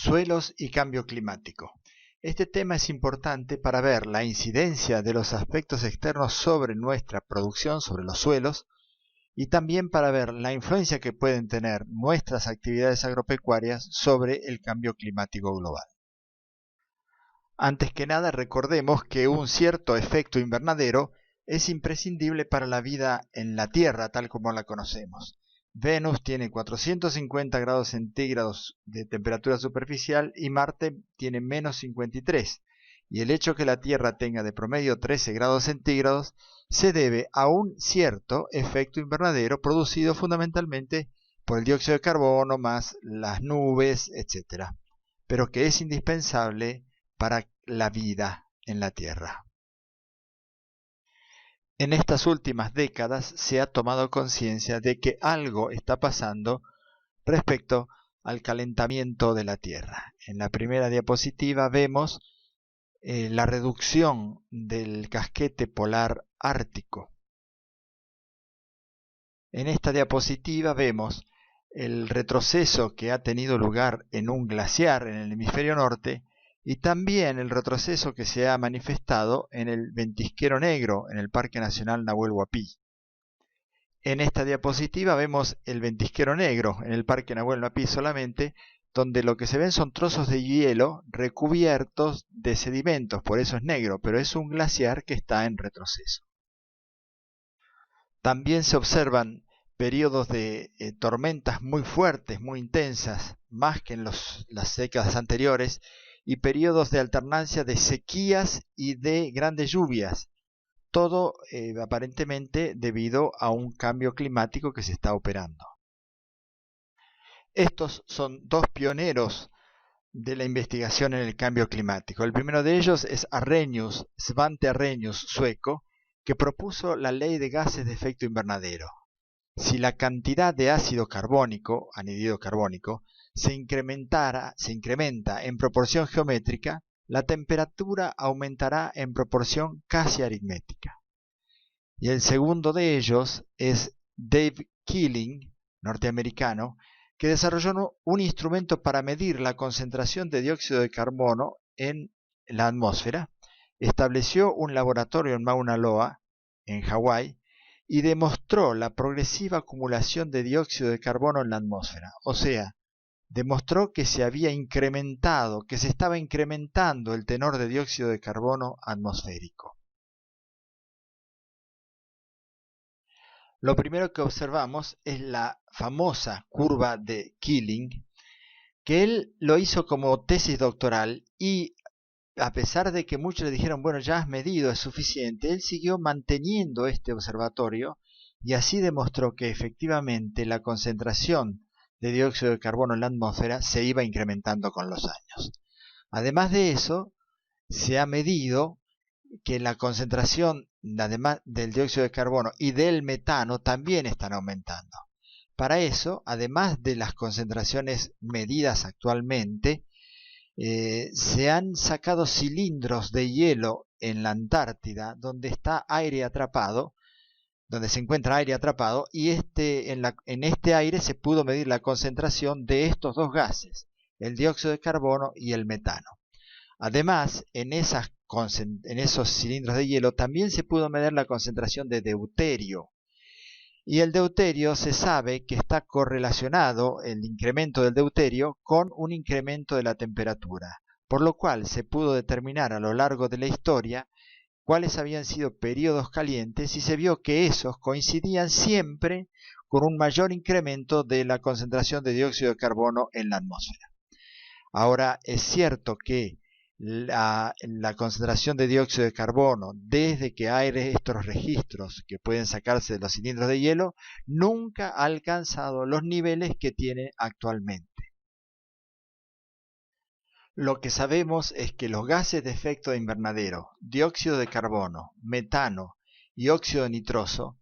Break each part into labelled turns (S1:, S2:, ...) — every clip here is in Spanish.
S1: Suelos y cambio climático. Este tema es importante para ver la incidencia de los aspectos externos sobre nuestra producción, sobre los suelos, y también para ver la influencia que pueden tener nuestras actividades agropecuarias sobre el cambio climático global. Antes que nada, recordemos que un cierto efecto invernadero es imprescindible para la vida en la Tierra tal como la conocemos. Venus tiene 450 grados centígrados de temperatura superficial y Marte tiene menos 53, y el hecho que la Tierra tenga de promedio 13 grados centígrados se debe a un cierto efecto invernadero producido fundamentalmente por el dióxido de carbono más las nubes, etc., pero que es indispensable para la vida en la Tierra. En estas últimas décadas se ha tomado conciencia de que algo está pasando respecto al calentamiento de la Tierra. En la primera diapositiva vemos la reducción del casquete polar ártico. En esta diapositiva vemos el retroceso que ha tenido lugar en un glaciar en el hemisferio norte y también el retroceso que se ha manifestado en el Ventisquero Negro, en el Parque Nacional Nahuel Huapi. En esta diapositiva vemos el Ventisquero Negro, en el Parque Nahuel Huapi solamente, donde lo que se ven son trozos de hielo recubiertos de sedimentos, por eso es negro, pero es un glaciar que está en retroceso. También se observan periodos de tormentas muy fuertes, muy intensas, más que en las décadas anteriores, y periodos de alternancia de sequías y de grandes lluvias, todo aparentemente debido a un cambio climático que se está operando. Estos son dos pioneros de la investigación en el cambio climático. El primero de ellos es Svante Arrhenius, sueco, que propuso la ley de gases de efecto invernadero. Si la cantidad de ácido carbónico, anhídrido carbónico, se incrementa en proporción geométrica, la temperatura aumentará en proporción casi aritmética. Y el segundo de ellos es Dave Keeling, norteamericano, que desarrolló un instrumento para medir la concentración de dióxido de carbono en la atmósfera, estableció un laboratorio en Mauna Loa, en Hawái, y demostró la progresiva acumulación de dióxido de carbono en la atmósfera, o sea, demostró que se había incrementado, que se estaba incrementando el tenor de dióxido de carbono atmosférico. Lo primero que observamos es la famosa curva de Keeling, que él lo hizo como tesis doctoral y a pesar de que muchos le dijeron, bueno, ya has medido, es suficiente, él siguió manteniendo este observatorio y así demostró que efectivamente la concentración de dióxido de carbono en la atmósfera se iba incrementando con los años. Además de eso, se ha medido que la concentración además del dióxido de carbono y del metano también están aumentando. Para eso, además de las concentraciones medidas actualmente, se han sacado cilindros de hielo en la Antártida donde está aire atrapado, donde se encuentra aire atrapado, y en este aire se pudo medir la concentración de estos dos gases, el dióxido de carbono y el metano. Además, en esos cilindros de hielo también se pudo medir la concentración de deuterio. Y el deuterio se sabe que está correlacionado, el incremento del deuterio, con un incremento de la temperatura, por lo cual se pudo determinar a lo largo de la historia cuáles habían sido periodos calientes y se vio que esos coincidían siempre con un mayor incremento de la concentración de dióxido de carbono en la atmósfera. Ahora, es cierto que la concentración de dióxido de carbono desde que hay estos registros que pueden sacarse de los cilindros de hielo nunca ha alcanzado los niveles que tiene actualmente. Lo que sabemos es que los gases de efecto invernadero, dióxido de carbono, metano y óxido nitroso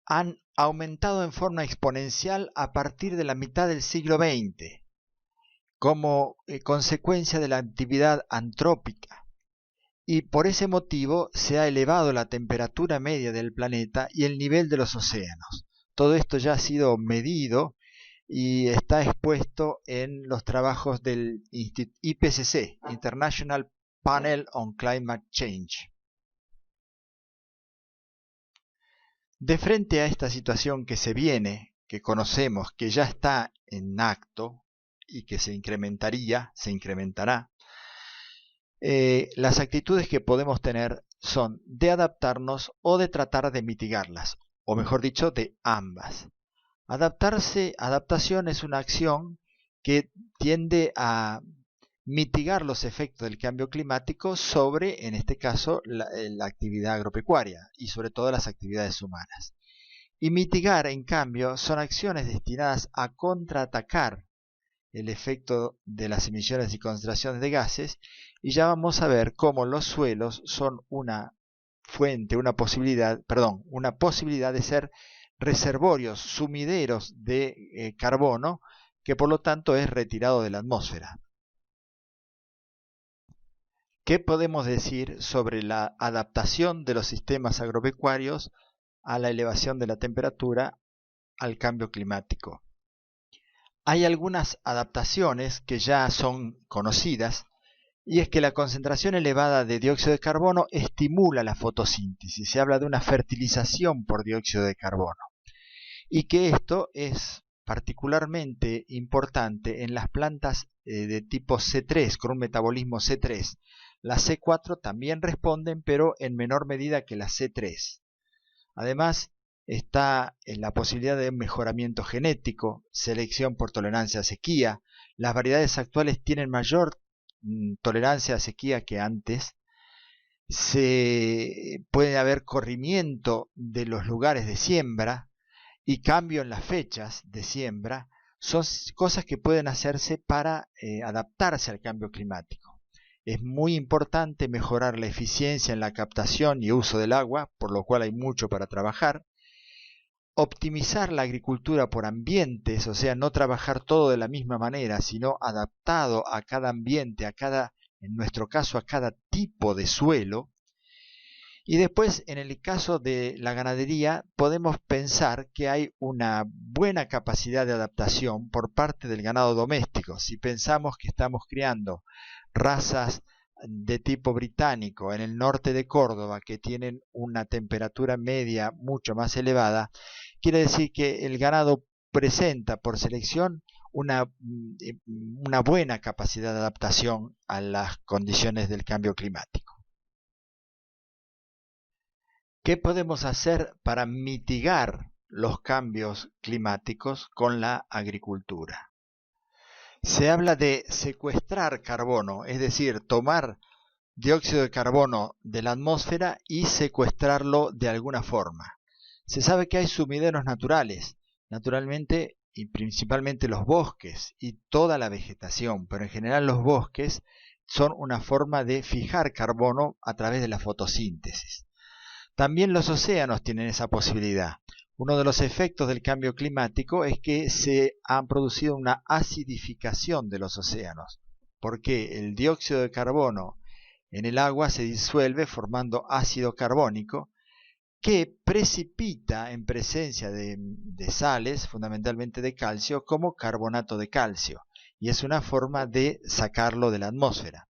S1: han aumentado en forma exponencial a partir de la mitad del siglo XX. Como consecuencia de la actividad antrópica, y por ese motivo se ha elevado la temperatura media del planeta y el nivel de los océanos. Todo esto ya ha sido medido y está expuesto en los trabajos del IPCC, International Panel on Climate Change. De frente a esta situación que se viene, que conocemos, que ya está en acto y que se incrementará, las actitudes que podemos tener son de adaptarnos o de tratar de mitigarlas, o mejor dicho, de ambas. Adaptación es una acción que tiende a mitigar los efectos del cambio climático sobre, en este caso, la actividad agropecuaria y sobre todo las actividades humanas. Y mitigar, en cambio, son acciones destinadas a contraatacar el efecto de las emisiones y concentraciones de gases, y ya vamos a ver cómo los suelos son una posibilidad de ser reservorios, sumideros de carbono, que por lo tanto es retirado de la atmósfera. ¿Qué podemos decir sobre la adaptación de los sistemas agropecuarios a la elevación de la temperatura, al cambio climático? Hay algunas adaptaciones que ya son conocidas, y es que la concentración elevada de dióxido de carbono estimula la fotosíntesis. Se habla de una fertilización por dióxido de carbono, y que esto es particularmente importante en las plantas de tipo C3, con un metabolismo C3. Las C4 también responden, pero en menor medida que las C3. Además, está la posibilidad de mejoramiento genético, selección por tolerancia a sequía. Las variedades actuales tienen mayor tolerancia a sequía que antes. Puede haber corrimiento de los lugares de siembra y cambio en las fechas de siembra. Son cosas que pueden hacerse para adaptarse al cambio climático. Es muy importante mejorar la eficiencia en la captación y uso del agua, por lo cual hay mucho para trabajar. Optimizar la agricultura por ambientes, o sea, no trabajar todo de la misma manera, sino adaptado a cada ambiente, en nuestro caso, a cada tipo de suelo. Y después, en el caso de la ganadería, podemos pensar que hay una buena capacidad de adaptación por parte del ganado doméstico. Si pensamos que estamos criando razas de tipo británico en el norte de Córdoba, que tienen una temperatura media mucho más elevada, quiere decir que el ganado presenta por selección una buena capacidad de adaptación a las condiciones del cambio climático. ¿Qué podemos hacer para mitigar los cambios climáticos con la agricultura? Se habla de secuestrar carbono, es decir, tomar dióxido de carbono de la atmósfera y secuestrarlo de alguna forma. Se sabe que hay sumideros naturales, naturalmente y principalmente los bosques y toda la vegetación, pero en general los bosques son una forma de fijar carbono a través de la fotosíntesis. También los océanos tienen esa posibilidad. Uno de los efectos del cambio climático es que se ha producido una acidificación de los océanos, porque el dióxido de carbono en el agua se disuelve formando ácido carbónico, que precipita en presencia de sales, fundamentalmente de calcio, como carbonato de calcio, y es una forma de sacarlo de la atmósfera.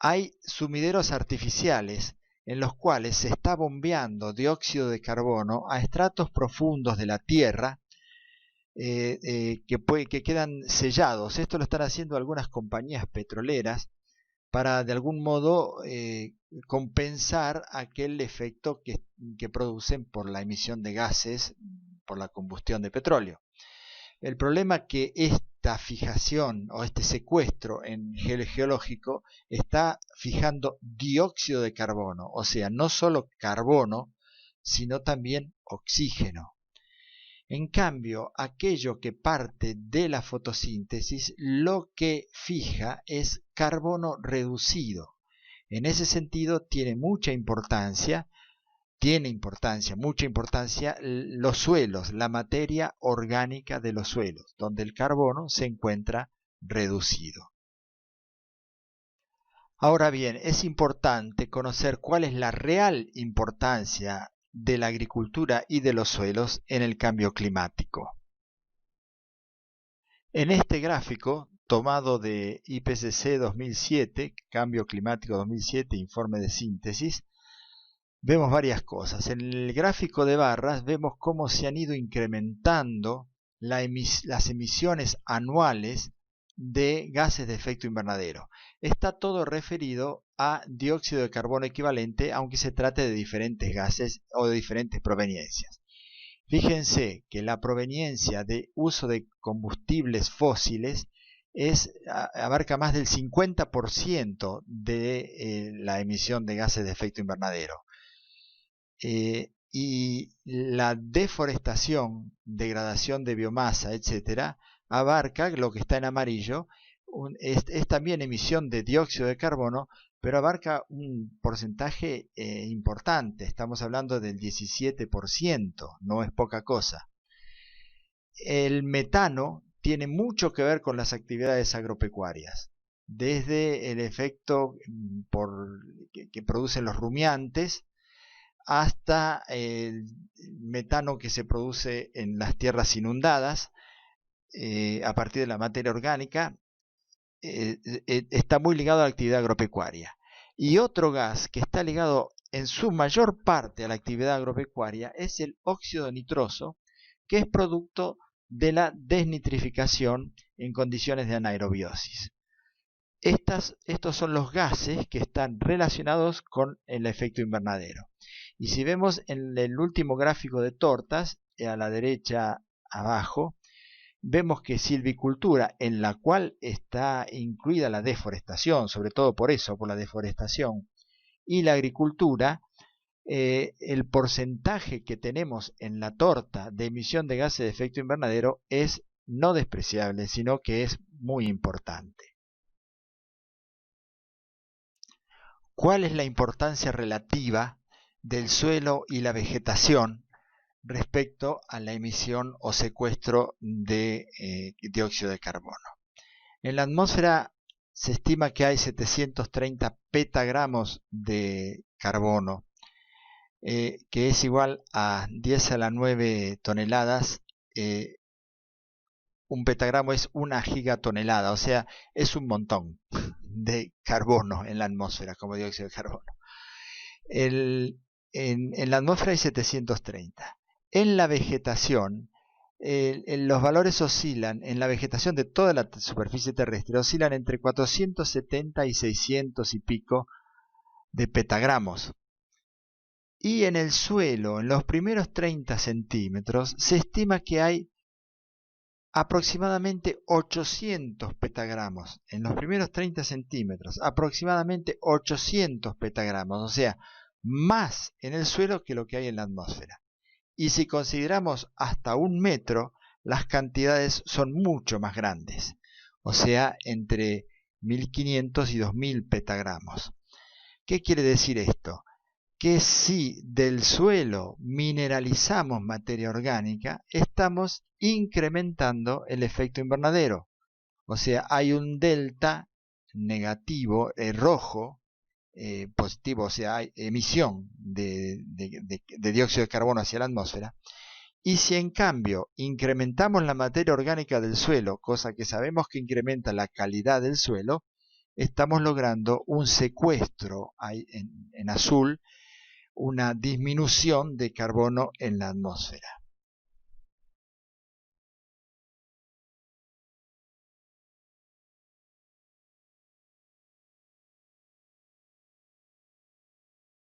S1: Hay sumideros artificiales en los cuales se está bombeando dióxido de carbono a estratos profundos de la Tierra que quedan sellados. Esto lo están haciendo algunas compañías petroleras para de algún modo compensar aquel efecto que producen por la emisión de gases por la combustión de petróleo. El problema es que esta fijación o este secuestro en geológico está fijando dióxido de carbono, o sea, no solo carbono, sino también oxígeno. En cambio, aquello que parte de la fotosíntesis, lo que fija es carbono reducido. En ese sentido, tiene mucha importancia los suelos, la materia orgánica de los suelos, donde el carbono se encuentra reducido. Ahora bien, es importante conocer cuál es la real importancia de la agricultura y de los suelos en el cambio climático. En este gráfico, tomado de IPCC 2007, Cambio Climático 2007, informe de síntesis, vemos varias cosas. En el gráfico de barras vemos cómo se han ido incrementando las emisiones anuales de gases de efecto invernadero. Está todo referido a dióxido de carbono equivalente, aunque se trate de diferentes gases o de diferentes proveniencias. Fíjense que la proveniencia de uso de combustibles fósiles abarca más del 50% de la emisión de gases de efecto invernadero. Y la deforestación, degradación de biomasa, etcétera, abarca lo que está en amarillo, es también emisión de dióxido de carbono, pero abarca un porcentaje importante. Estamos hablando del 17%, no es poca cosa. El metano tiene mucho que ver con las actividades agropecuarias, desde el efecto que producen los rumiantes, hasta el metano que se produce en las tierras inundadas a partir de la materia orgánica, está muy ligado a la actividad agropecuaria. Y otro gas que está ligado en su mayor parte a la actividad agropecuaria es el óxido nitroso, que es producto de la desnitrificación en condiciones de anaerobiosis. Estos son los gases que están relacionados con el efecto invernadero. Y si vemos en el último gráfico de tortas, a la derecha abajo, vemos que silvicultura, en la cual está incluida la deforestación, sobre todo por la deforestación, y la agricultura, el porcentaje que tenemos en la torta de emisión de gases de efecto invernadero es no despreciable, sino que es muy importante. ¿Cuál es la importancia relativa del suelo y la vegetación respecto a la emisión o secuestro de dióxido de carbono? En la atmósfera se estima que hay 730 petagramos de carbono, que es igual a 10 a la 9 toneladas. Un petagramo es una gigatonelada, o sea, es un montón de carbono en la atmósfera como dióxido de carbono. En la atmósfera hay 730. En la vegetación, los valores oscilan, en la vegetación de toda la superficie terrestre, oscilan entre 470 y 600 y pico de petagramos. Y en el suelo, en los primeros 30 centímetros, se estima que hay aproximadamente 800 petagramos. En los primeros 30 centímetros, aproximadamente 800 petagramos, o sea, más en el suelo que lo que hay en la atmósfera. Y si consideramos hasta 1 metro, las cantidades son mucho más grandes, o sea, entre 1500 y 2000 petagramos. ¿Qué quiere decir esto? Que si del suelo mineralizamos materia orgánica, estamos incrementando el efecto invernadero. O sea, hay un delta negativo, rojo, positivo, o sea, hay emisión de dióxido de carbono hacia la atmósfera. Y si en cambio incrementamos la materia orgánica del suelo, cosa que sabemos que incrementa la calidad del suelo, estamos logrando un secuestro en azul, una disminución de carbono en la atmósfera.